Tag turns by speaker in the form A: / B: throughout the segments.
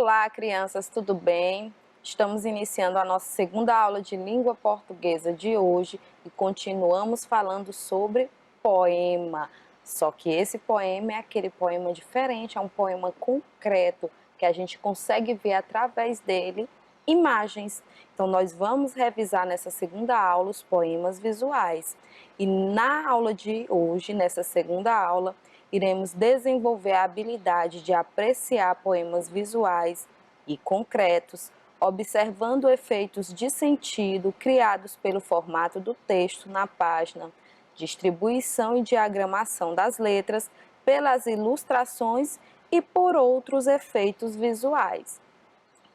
A: Olá, crianças, tudo bem? Estamos iniciando a nossa segunda aula de língua portuguesa de hoje e continuamos falando sobre poema. Só que esse poema é aquele poema diferente, é um poema concreto, que a gente consegue ver através dele imagens. Então, nós vamos revisar nessa segunda aula os poemas visuais. E na aula de hoje, nessa segunda aula, iremos desenvolver a habilidade de apreciar poemas visuais e concretos, observando efeitos de sentido criados pelo formato do texto na página, distribuição e diagramação das letras, pelas ilustrações e por outros efeitos visuais.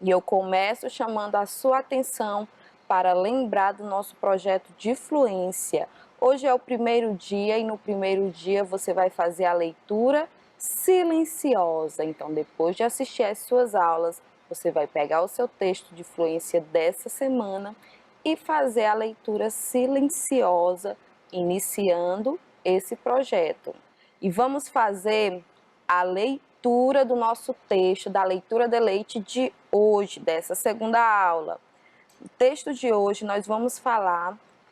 A: E eu começo chamando a sua atenção para lembrar do nosso projeto de fluência. Hoje é o primeiro dia e no primeiro dia você vai fazer a leitura silenciosa. Então, depois de assistir às suas aulas, você vai pegar o seu texto de fluência dessa semana e fazer a leitura silenciosa, iniciando esse projeto. E vamos fazer a leitura do nosso texto, da leitura de leite de hoje, dessa segunda aula. No texto de hoje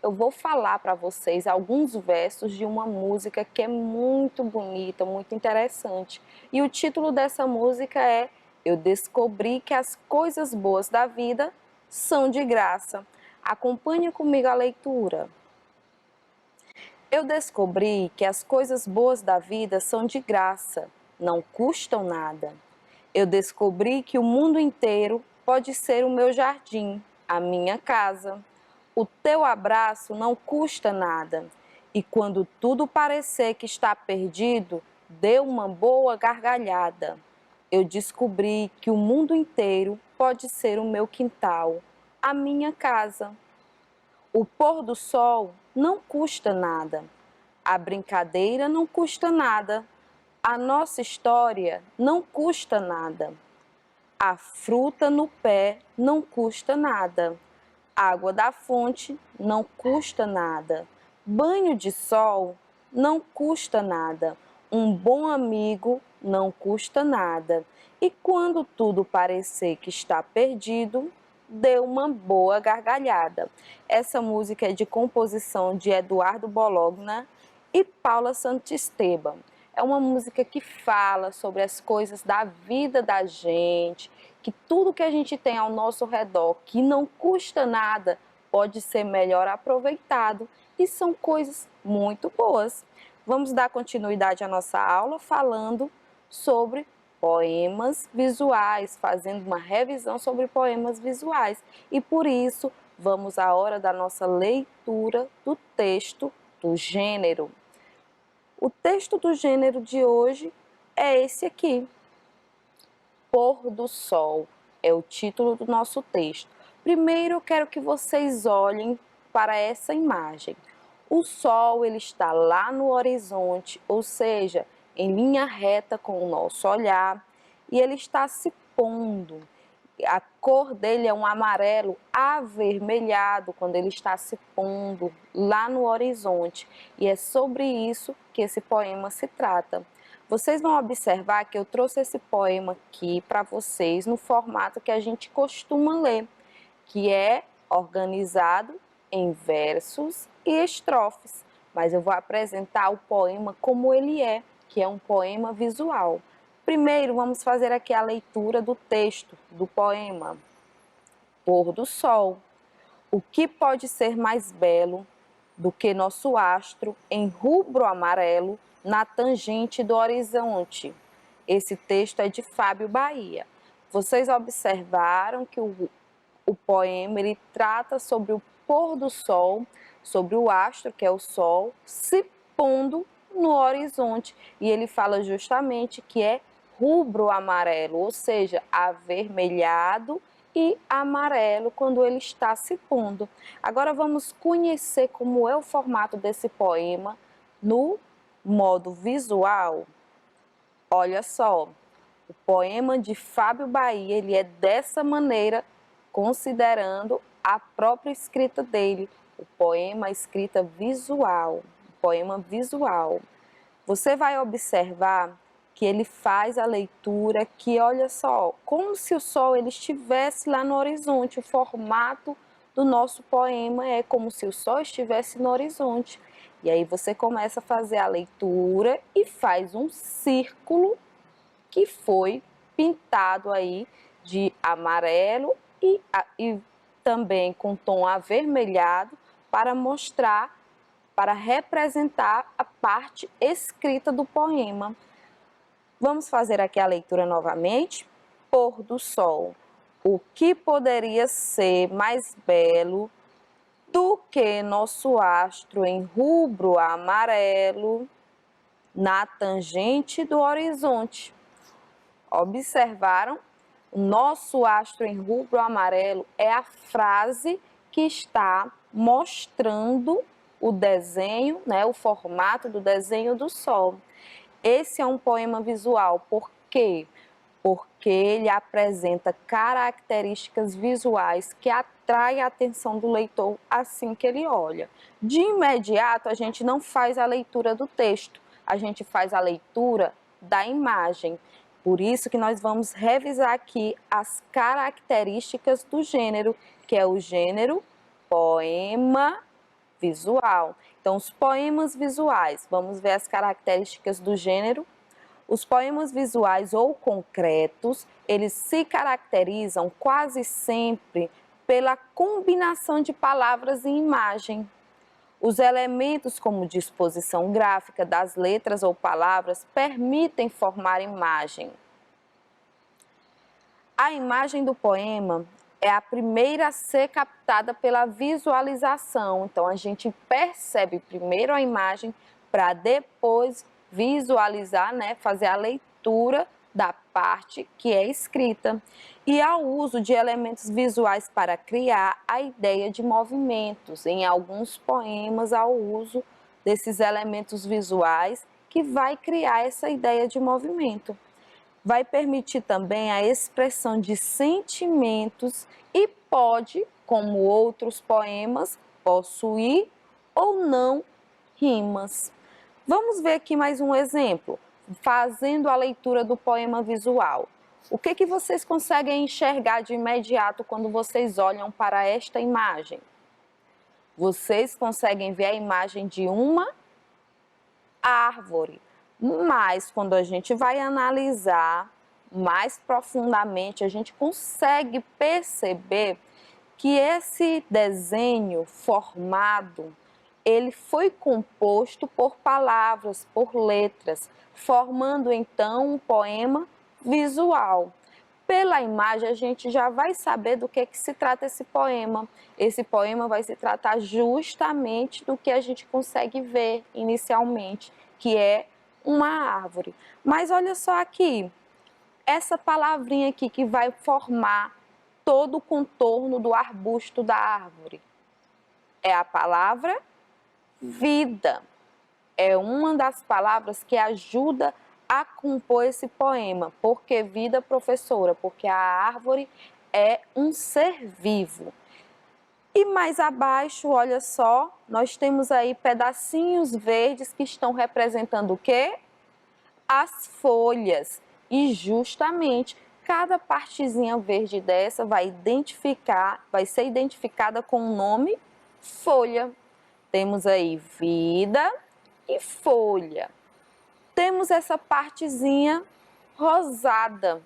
A: eu vou falar para vocês alguns versos de uma música que é muito bonita, muito interessante. E o título dessa música é Eu Descobri que as Coisas Boas da Vida São de Graça. Acompanhe comigo a leitura. Eu descobri que as coisas boas da vida são de graça, não custam nada. Eu descobri que o mundo inteiro pode ser o meu jardim, a minha casa. O teu abraço não custa nada. E quando tudo parecer que está perdido, dê uma boa gargalhada. Eu descobri que o mundo inteiro pode ser o meu quintal, a minha casa. O pôr do sol não custa nada. A brincadeira não custa nada. A nossa história não custa nada. A fruta no pé não custa nada. Água da fonte não custa nada. Banho de sol não custa nada. Um bom amigo não custa nada. E quando tudo parecer que está perdido, dê uma boa gargalhada. Essa música é de composição de Eduardo Bologna e Paula Santisteban. É uma música que fala sobre as coisas da vida da gente, que tudo que a gente tem ao nosso redor, que não custa nada, pode ser melhor aproveitado e são coisas muito boas. Vamos dar continuidade à nossa aula falando sobre poemas visuais, fazendo uma revisão sobre poemas visuais. E por isso, vamos à hora da nossa leitura do texto do gênero. O texto do gênero de hoje é esse aqui. Pôr do sol é o título do nosso texto. Primeiro eu quero que vocês olhem para essa imagem. O sol ele está lá no horizonte, ou seja, em linha reta com o nosso olhar, e ele está se pondo. A cor dele é um amarelo avermelhado quando ele está se pondo lá no horizonte. E é sobre isso que esse poema se trata. Vocês vão observar que eu trouxe esse poema aqui para vocês no formato que a gente costuma ler, que é organizado em versos e estrofes. Mas eu vou apresentar o poema como ele é, que é um poema visual. Primeiro, vamos fazer aqui a leitura do texto do poema. Pôr do sol. O que pode ser mais belo do que nosso astro em rubro amarelo na tangente do horizonte? Esse texto é de Fábio Bahia. Vocês observaram que o poema ele trata sobre o pôr do sol, sobre o astro, que é o sol, se pondo no horizonte. E ele fala justamente que é rubro amarelo, ou seja, avermelhado e amarelo quando ele está se pondo. Agora vamos conhecer como é o formato desse poema no modo visual. Olha só, o poema de Fábio Bahia, ele é dessa maneira, considerando a própria escrita dele, o poema escrita visual, o poema visual. Você vai observar que ele faz a leitura que, olha só, como se o sol ele estivesse lá no horizonte. O formato do nosso poema é como se o sol estivesse no horizonte. E aí você começa a fazer a leitura e faz um círculo que foi pintado aí de amarelo e também com tom avermelhado para mostrar, para representar a parte escrita do poema. Vamos fazer aqui a leitura novamente. Pôr do sol. O que poderia ser mais belo do que nosso astro em rubro amarelo na tangente do horizonte? Observaram? Nosso astro em rubro amarelo é a frase que está mostrando o desenho, né, o formato do desenho do sol. Esse é um poema visual. Por quê? Porque ele apresenta características visuais que atraem a atenção do leitor assim que ele olha. De imediato, a gente não faz a leitura do texto, a gente faz a leitura da imagem. Por isso que nós vamos revisar aqui as características do gênero, que é o gênero poema visual. Então, os poemas visuais, vamos ver as características do gênero. Os poemas visuais ou concretos, eles se caracterizam quase sempre pela combinação de palavras e imagem. Os elementos como disposição gráfica das letras ou palavras permitem formar imagem. A imagem do poema é a primeira a ser captada pela visualização. Então, a gente percebe primeiro a imagem para depois visualizar, né, fazer a leitura da parte que é escrita. E há o uso de elementos visuais para criar a ideia de movimentos. Em alguns poemas, há o uso desses elementos visuais que vai criar essa ideia de movimento. Vai permitir também a expressão de sentimentos e pode, como outros poemas, possuir ou não rimas. Vamos ver aqui mais um exemplo, fazendo a leitura do poema visual. O que vocês conseguem enxergar de imediato quando vocês olham para esta imagem? Vocês conseguem ver a imagem de uma árvore, mas quando a gente vai analisar mais profundamente, a gente consegue perceber que esse desenho formado, ele foi composto por palavras, por letras, formando então um poema visual. Pela imagem, a gente já vai saber do que se trata esse poema. Esse poema vai se tratar justamente do que a gente consegue ver inicialmente, que é uma árvore. Mas olha só aqui, essa palavrinha aqui que vai formar todo o contorno do arbusto da árvore é a palavra vida. É uma das palavras que ajuda a compor esse poema. Por que vida, professora? Porque a árvore é um ser vivo. E mais abaixo, olha só, nós temos aí pedacinhos verdes que estão representando o quê? As folhas. E justamente cada partezinha verde dessa vai ser identificada com o nome folha. Temos aí vida e folha. Temos essa partezinha rosada.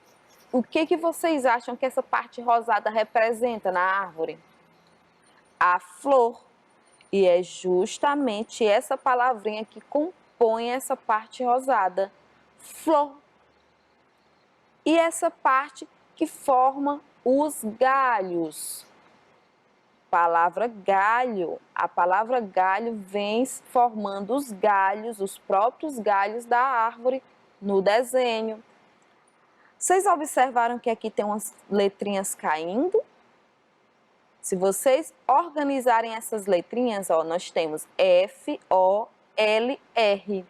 A: O que vocês acham que essa parte rosada representa na árvore? A flor. E é justamente essa palavrinha que compõe essa parte rosada. Flor. E essa parte que forma os galhos. Palavra galho. A palavra galho vem formando os galhos, os próprios galhos da árvore no desenho. Vocês observaram que aqui tem umas letrinhas caindo? Se vocês organizarem essas letrinhas, ó, nós temos F, O, L, R.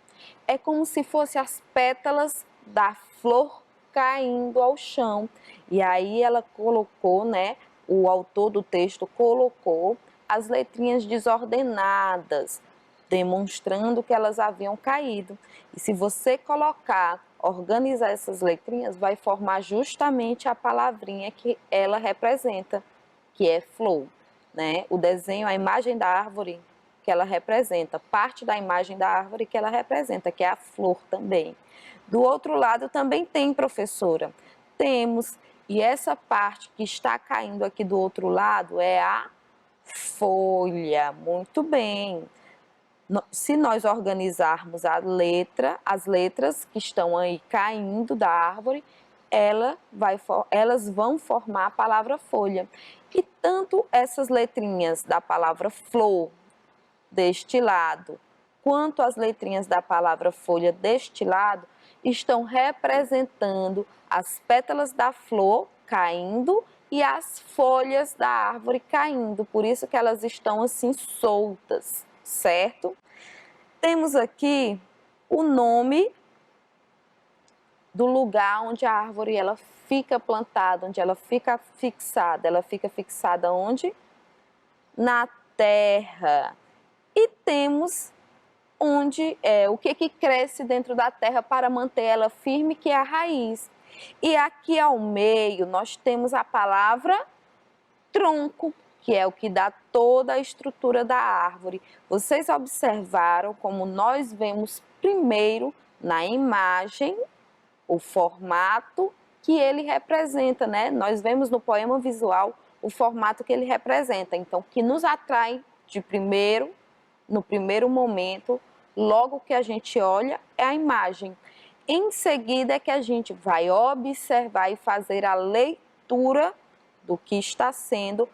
A: É como se fossem as pétalas da flor caindo ao chão. E aí ela colocou, né? O autor do texto colocou as letrinhas desordenadas, demonstrando que elas haviam caído. E se você organizar essas letrinhas, vai formar justamente a palavrinha que ela representa, que é flor, né? O desenho, a imagem da árvore que ela representa, parte da imagem da árvore que ela representa, que é a flor também. Do outro lado também tem, professora. Temos, e essa parte que está caindo aqui do outro lado é a folha. Muito bem. Se nós organizarmos as letras que estão aí caindo da árvore, elas vão formar a palavra folha. E tanto essas letrinhas da palavra flor deste lado, quanto as letrinhas da palavra folha deste lado, estão representando as pétalas da flor caindo e as folhas da árvore caindo. Por isso que elas estão assim soltas, certo? Temos aqui o nome do lugar onde a árvore ela fica plantada, onde ela fica fixada. Ela fica fixada onde? Na terra. E temos o que cresce dentro da terra para manter ela firme, que é a raiz. E aqui ao meio nós temos a palavra tronco, que é o que dá toda a estrutura da árvore. Vocês observaram como nós vemos primeiro na imagem o formato que ele representa, né? Nós vemos no poema visual o formato que ele representa. Então, o que nos atrai no primeiro momento, logo que a gente olha, é a imagem. Em seguida é que a gente vai observar e fazer a leitura do que está sendo,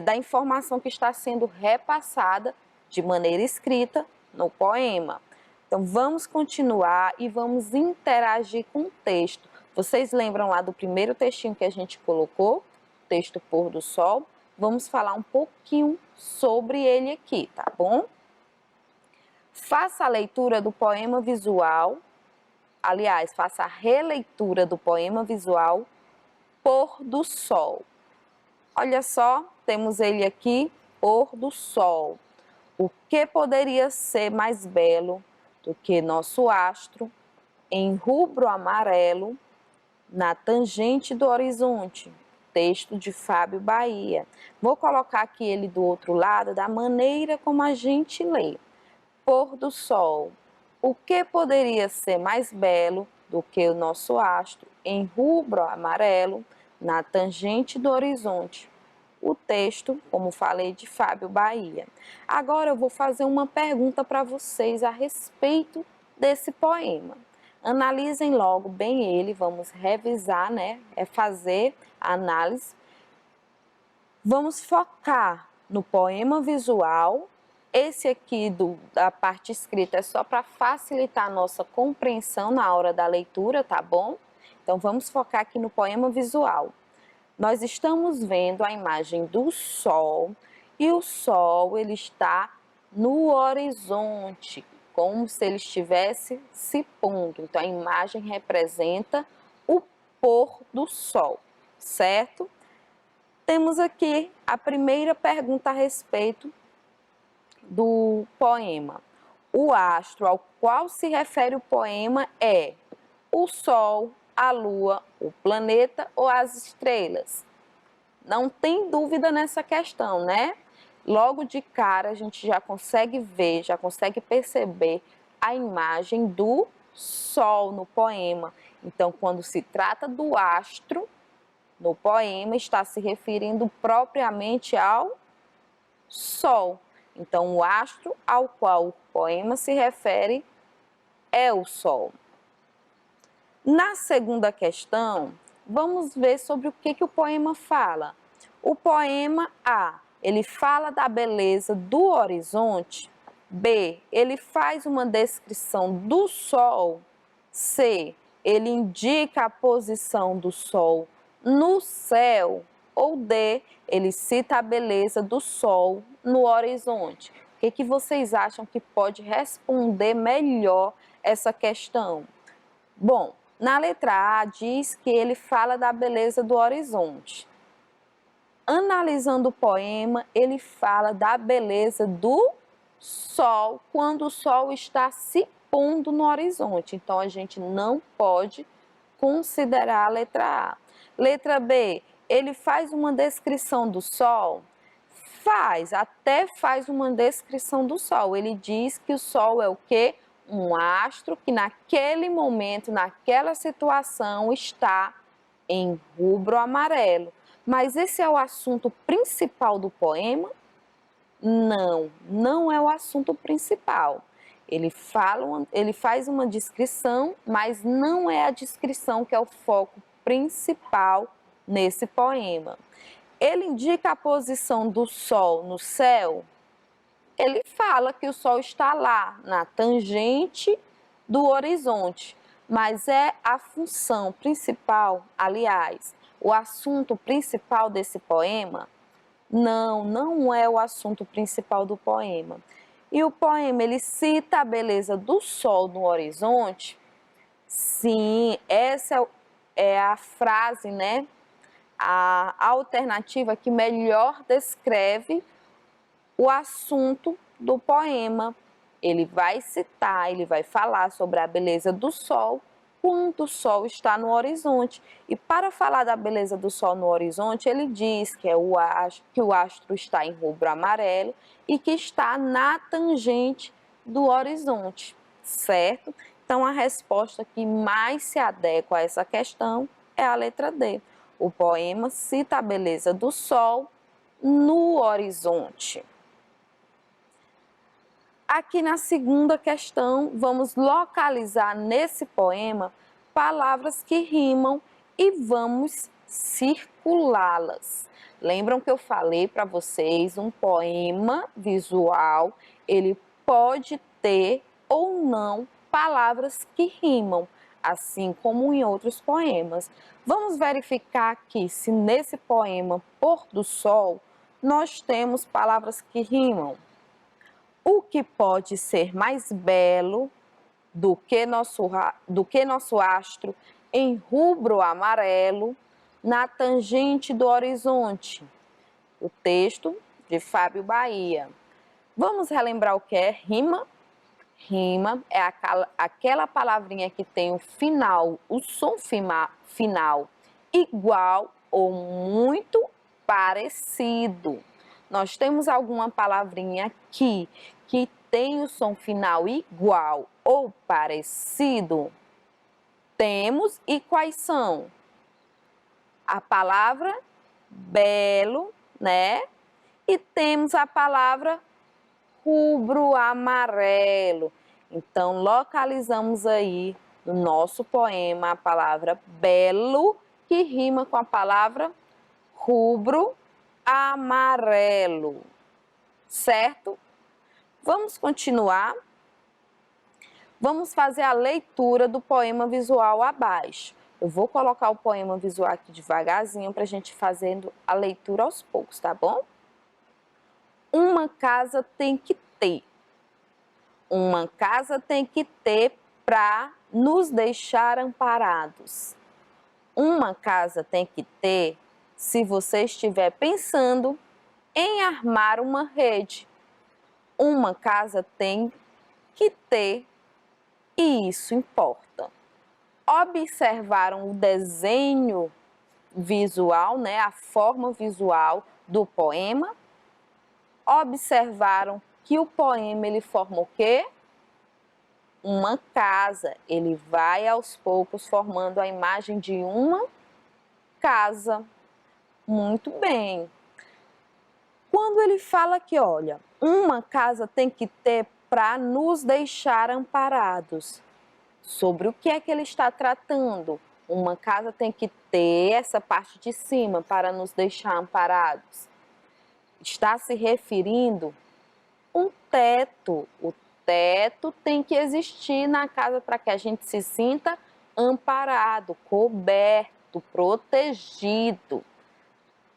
A: da informação que está sendo repassada de maneira escrita no poema. Então, vamos continuar e vamos interagir com o texto. Vocês lembram lá do primeiro textinho que a gente colocou? Texto Pôr do Sol. Vamos falar um pouquinho sobre ele aqui, tá bom? Faça a leitura do poema visual. Aliás, faça a releitura do poema visual Pôr do Sol. Olha só, temos ele aqui, Pôr do Sol. O que poderia ser mais belo do que nosso astro em rubro amarelo na tangente do horizonte? Texto de Fábio Bahia. Vou colocar aqui ele do outro lado da maneira como a gente lê. Pôr do sol. O que poderia ser mais belo do que o nosso astro em rubro amarelo na tangente do horizonte? O texto, como falei, de Fábio Bahia. Agora eu vou fazer uma pergunta para vocês a respeito desse poema. Analisem logo bem ele, vamos revisar, né? Fazer a análise. Vamos focar no poema visual. Esse aqui da parte escrita é só para facilitar a nossa compreensão na hora da leitura, tá bom? Então vamos focar aqui no poema visual. Nós estamos vendo a imagem do sol e o sol ele está no horizonte, como se ele estivesse se pondo. Então a imagem representa o pôr do sol, certo? Temos aqui a primeira pergunta a respeito do poema. O astro ao qual se refere o poema é o sol, a lua, o planeta ou as estrelas? Não tem dúvida nessa questão, né? Logo de cara a gente já consegue ver, já consegue perceber a imagem do sol no poema. Então, quando se trata do astro, no poema está se referindo propriamente ao sol. Então, o astro ao qual o poema se refere é o sol. Na segunda questão, vamos ver sobre o que o poema fala. O poema A, ele fala da beleza do horizonte. B, ele faz uma descrição do sol. C, ele indica a posição do sol no céu. Ou D, ele cita a beleza do sol no horizonte. O que vocês acham que pode responder melhor essa questão? Bom, na letra A diz que ele fala da beleza do horizonte. Analisando o poema, ele fala da beleza do sol, quando o sol está se pondo no horizonte. Então, a gente não pode considerar a letra A. Letra B, ele faz uma descrição do sol? Faz, até faz uma descrição do sol. Ele diz que o sol é o quê? Um astro que naquele momento, naquela situação, está em rubro amarelo. Mas esse é o assunto principal do poema? Não, não é o assunto principal. Ele faz uma descrição, mas não é a descrição que é o foco principal nesse poema. Ele indica a posição do sol no céu? Ele fala que o sol está lá, na tangente do horizonte, mas é a função principal, aliás, o assunto principal desse poema? Não, não é o assunto principal do poema. E o poema, ele cita a beleza do sol no horizonte? Sim, essa é a frase, né? A alternativa que melhor descreve o assunto do poema. Ele vai citar, ele vai falar sobre a beleza do sol quando o sol está no horizonte. E para falar da beleza do sol no horizonte, ele diz que o astro está em rubro amarelo e que está na tangente do horizonte, certo? Então, a resposta que mais se adequa a essa questão é a letra D. O poema cita a beleza do sol no horizonte. Aqui na segunda questão, vamos localizar nesse poema palavras que rimam e vamos circulá-las. Lembram que eu falei para vocês, um poema visual, ele pode ter ou não palavras que rimam, assim como em outros poemas. Vamos verificar aqui se nesse poema Pôr do Sol nós temos palavras que rimam. O que pode ser mais belo do que nosso astro em rubro amarelo na tangente do horizonte? O texto de Fábio Bahia. Vamos relembrar o que é rima? Rima é aquela palavrinha que tem o final, o som final igual ou muito parecido. Nós temos alguma palavrinha aqui que tem o som final igual ou parecido? Temos, e quais são? A palavra belo, né? E temos a palavra rubro amarelo. Então, localizamos aí no nosso poema a palavra belo, que rima com a palavra rubro amarelo, certo? Vamos continuar. Vamos fazer a leitura do poema visual abaixo. Eu vou colocar o poema visual aqui devagarzinho para a gente fazendo a leitura aos poucos, tá bom? Uma casa tem que ter. Uma casa tem que ter para nos deixar amparados. Uma casa tem que ter se você estiver pensando em armar uma rede. Uma casa tem que ter, e isso importa. Observaram o desenho visual, né, a forma visual do poema? Observaram que o poema ele forma o quê? Uma casa. Ele vai aos poucos formando a imagem de uma casa. Muito bem. Quando ele fala que, olha, uma casa tem que ter para nos deixar amparados, sobre o que é que ele está tratando? Uma casa tem que ter essa parte de cima para nos deixar amparados. Está se referindo um teto. O teto tem que existir na casa para que a gente se sinta amparado, coberto, protegido.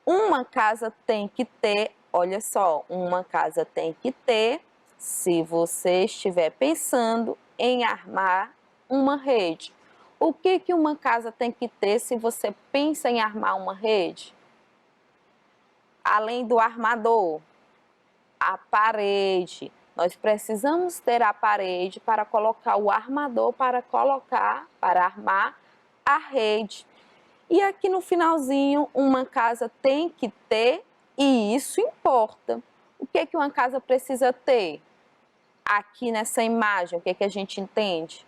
A: Uma casa tem que ter, olha só, uma casa tem que ter, se você estiver pensando em armar uma rede. O que uma casa tem que ter se você pensa em armar uma rede? Além do armador, a parede. Nós precisamos ter a parede para colocar o armador, para armar a rede. E aqui no finalzinho, uma casa tem que ter, e isso importa. O que que uma casa precisa ter? Aqui nessa imagem, o que que a gente entende?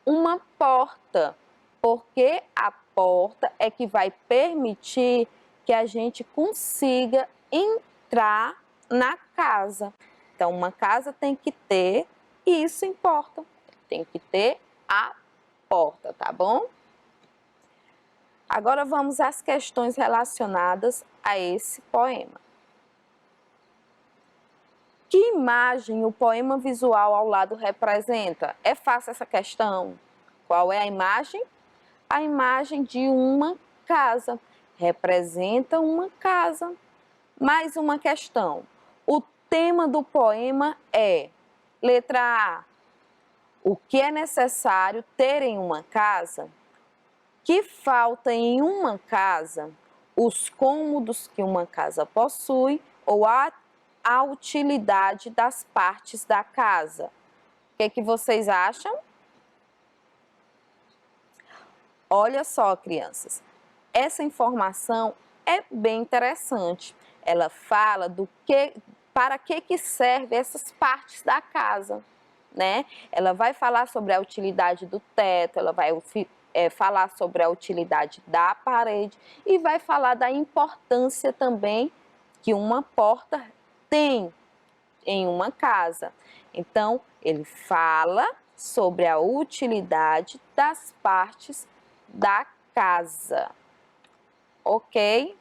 A: Uma porta, porque a porta é que vai permitir que a gente consiga entrar na casa. Então, uma casa tem que ter, e isso importa, tem que ter a porta, tá bom? Agora vamos às questões relacionadas a esse poema. Que imagem o poema visual ao lado representa? É fácil essa questão. Qual é a imagem? A imagem de uma casa. Representa uma casa. Mais uma questão. O tema do poema é, letra A, o que é necessário ter em uma casa? Que falta em uma casa? Os cômodos que uma casa possui ou a utilidade das partes da casa? O que vocês acham? Olha só, crianças, essa informação é bem interessante. Ela fala para que serve essas partes da casa, né? Ela vai falar sobre a utilidade do teto, ela vai falar sobre a utilidade da parede e vai falar da importância também que uma porta tem em uma casa. Então, ele fala sobre a utilidade das partes da casa, ok?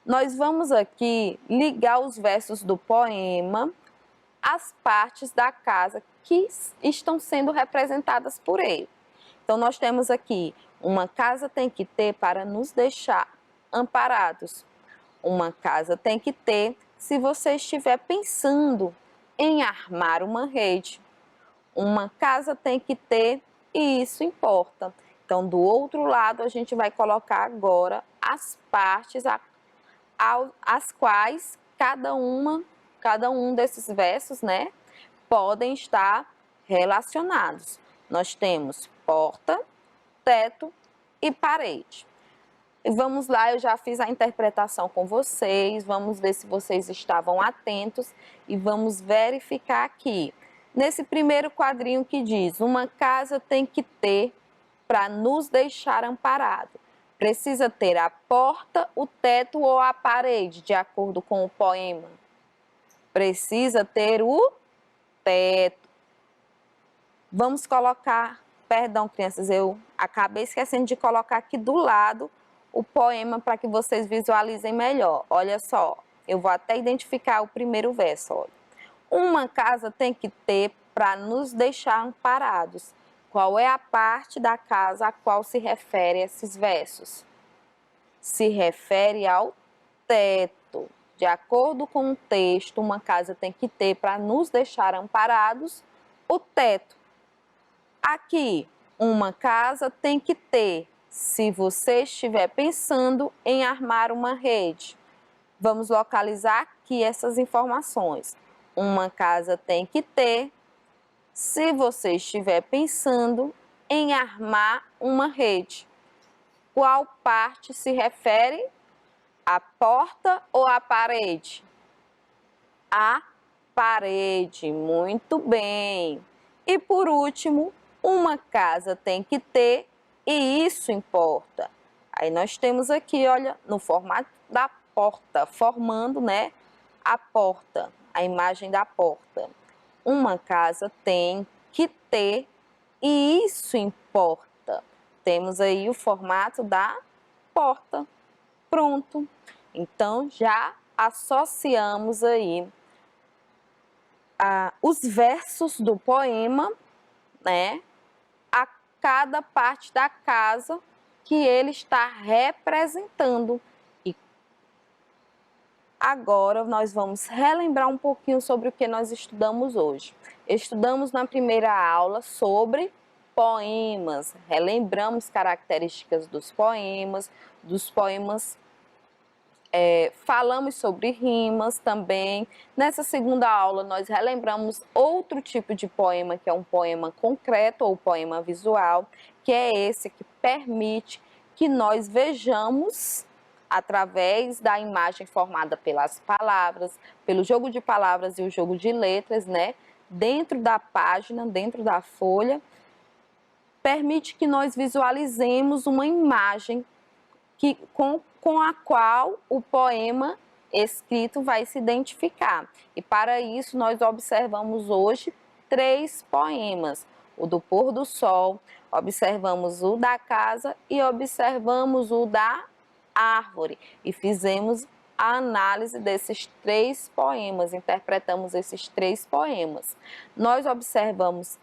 A: Nós vamos aqui ligar os versos do poema às partes da casa que estão sendo representadas por ele. Então, nós temos aqui, uma casa tem que ter para nos deixar amparados. Uma casa tem que ter se você estiver pensando em armar uma rede. Uma casa tem que ter, e isso importa. Então, do outro lado, a gente vai colocar agora as partes às quais cada um desses versos, né, podem estar relacionados. Nós temos porta, teto e parede. E vamos lá, eu já fiz a interpretação com vocês, vamos ver se vocês estavam atentos e vamos verificar aqui. Nesse primeiro quadrinho que diz, uma casa tem que ter para nos deixar amparado. Precisa ter a porta, o teto ou a parede, de acordo com o poema. Precisa ter o teto. Vamos colocar, perdão crianças, eu acabei esquecendo de colocar aqui do lado o poema para que vocês visualizem melhor. Olha só, eu vou até identificar o primeiro verso, olha. Uma casa tem que ter para nos deixar amparados. Qual é a parte da casa a qual se refere esses versos? Se refere ao teto. De acordo com o texto, uma casa tem que ter para nos deixar amparados o teto. Aqui, uma casa tem que ter se você estiver pensando em armar uma rede. Vamos localizar aqui essas informações. Uma casa tem que ter se você estiver pensando em armar uma rede. Qual parte se refere? A porta ou a parede? A parede, muito bem. E por último, uma casa tem que ter, e isso importa. Aí nós temos aqui, olha, no formato da porta, formando, né, a porta, a imagem da porta. Uma casa tem que ter, e isso importa. Temos aí o formato da porta. Pronto. Então, já associamos aí os versos do poema, né, a cada parte da casa que ele está representando. E agora nós vamos relembrar um pouquinho sobre o que nós estudamos hoje. Estudamos na primeira aula sobre poemas, relembramos características dos poemas Falamos sobre rimas também. Nessa segunda aula, nós relembramos outro tipo de poema, que é um poema concreto ou poema visual, que é esse que permite que nós vejamos, através da imagem formada pelas palavras, pelo jogo de palavras e o jogo de letras, né? Dentro da página, dentro da folha, permite que nós visualizemos uma imagem com a qual o poema escrito vai se identificar. E para isso nós observamos hoje 3 poemas: o do pôr do sol, observamos o da casa e observamos o da árvore. E fizemos a análise desses 3 poemas, interpretamos esses 3 poemas. Nós observamos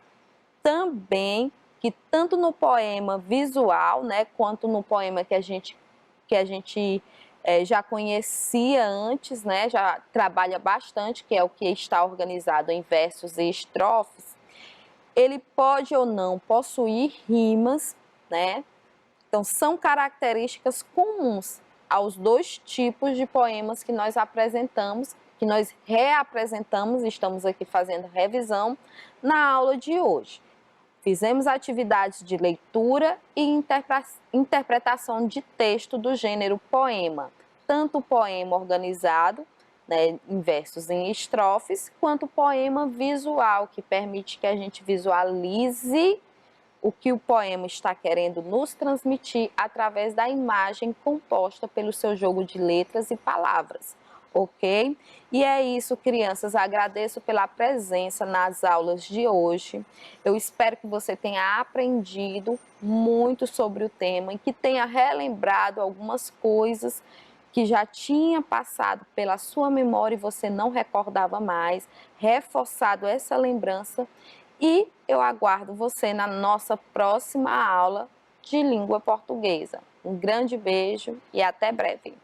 A: também que tanto no poema visual, né, quanto no poema que a gente já conhecia antes, né, já trabalha bastante, que é o que está organizado em versos e estrofes, ele pode ou não possuir rimas, né? Então, são características comuns aos 2 tipos de poemas que nós apresentamos, que nós reapresentamos, estamos aqui fazendo revisão na aula de hoje. Fizemos atividades de leitura e interpretação de texto do gênero poema, tanto o poema organizado, né, em versos em estrofes, quanto o poema visual, que permite que a gente visualize o que o poema está querendo nos transmitir através da imagem composta pelo seu jogo de letras e palavras. Ok? E é isso, crianças. Agradeço pela presença nas aulas de hoje. Eu espero que você tenha aprendido muito sobre o tema e que tenha relembrado algumas coisas que já tinha passado pela sua memória e você não recordava mais, reforçado essa lembrança. E eu aguardo você na nossa próxima aula de língua portuguesa. Um grande beijo e até breve.